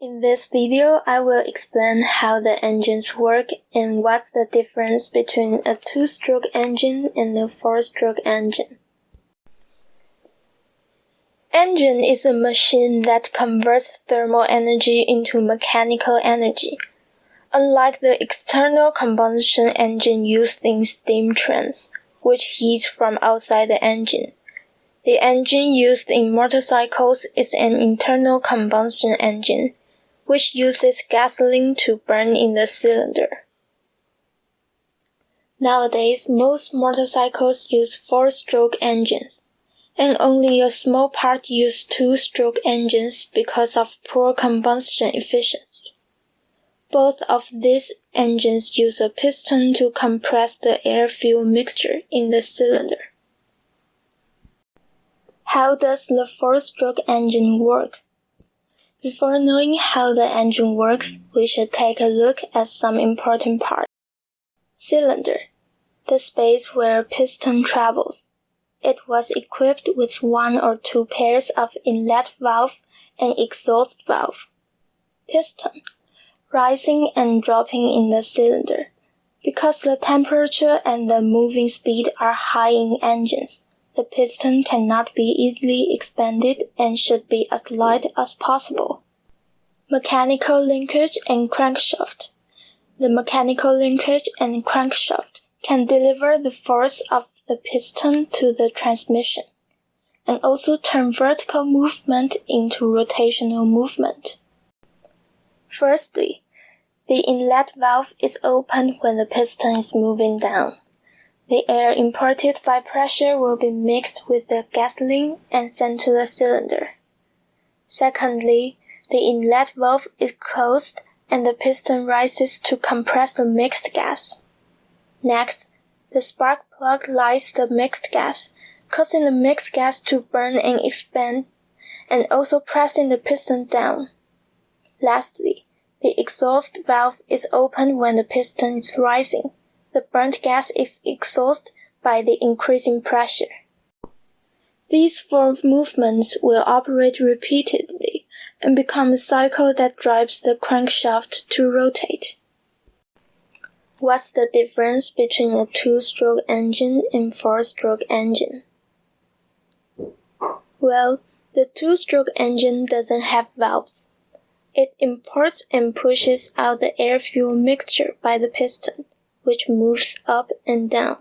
In this video, I will explain how the engines work and what's the difference between a two-stroke engine and a four-stroke engine. Engine is a machine that converts thermal energy into mechanical energy. Unlike the external combustion engine used in steam trains, which heats from outside the engine, the engine used in motorcycles is an internal combustion engine, which uses gasoline to burn in the cylinder. Nowadays, most motorcycles use four-stroke engines, and only a small part use two-stroke engines because of poor combustion efficiency. Both of these engines use a piston to compress the air-fuel mixture in the cylinder. How does the four-stroke engine work? Before knowing how the engine works, we should take a look at some important parts. Cylinder, the space where piston travels. It was equipped with one or two pairs of inlet valve and exhaust valve. Piston, rising and dropping in the cylinder. Because the temperature and the moving speed are high in engines, the piston cannot be easily expanded and should be as light as possible. Mechanical linkage and crankshaft. The mechanical linkage and crankshaft can deliver the force of the piston to the transmission, and also turn vertical movement into rotational movement. Firstly, the inlet valve is opened when the piston is moving down. The air imparted by pressure will be mixed with the gasoline and sent to the cylinder. Secondly, the inlet valve is closed and the piston rises to compress the mixed gas. Next, the spark plug lights the mixed gas, causing the mixed gas to burn and expand, and also pressing the piston down. Lastly, the exhaust valve is opened when the piston is rising. The burnt gas is exhausted by the increasing pressure. These four movements will operate repeatedly and become a cycle that drives the crankshaft to rotate. What's the difference between a two-stroke engine and four-stroke engine? Well, the two-stroke engine doesn't have valves. It imports and pushes out the air-fuel mixture by the piston, which moves up and down.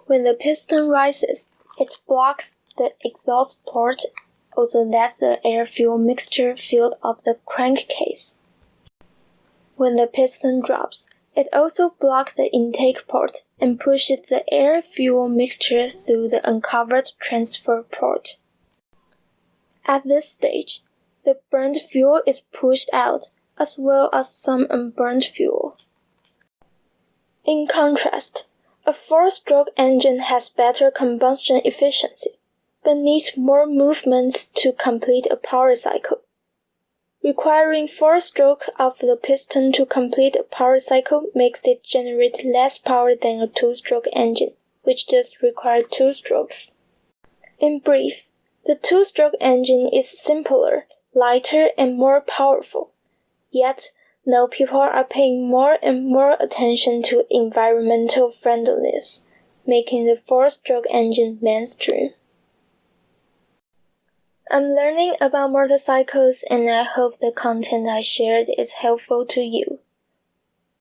When the piston rises, it blocks the exhaust port, also lets the air-fuel mixture fill up the crankcase. When the piston drops, it also blocks the intake port and pushes the air-fuel mixture through the uncovered transfer port. At this stage, the burnt fuel is pushed out, as well as some unburnt fuel. In contrast, a four-stroke engine has better combustion efficiency, but needs more movements to complete a power cycle. Requiring four strokes of the piston to complete a power cycle makes it generate less power than a two-stroke engine, which just requires two strokes. In brief, the two-stroke engine is simpler, lighter, and more powerful. Yet, now people are paying more and more attention to environmental friendliness, making the four-stroke engine mainstream. I'm learning about motorcycles and I hope the content I shared is helpful to you.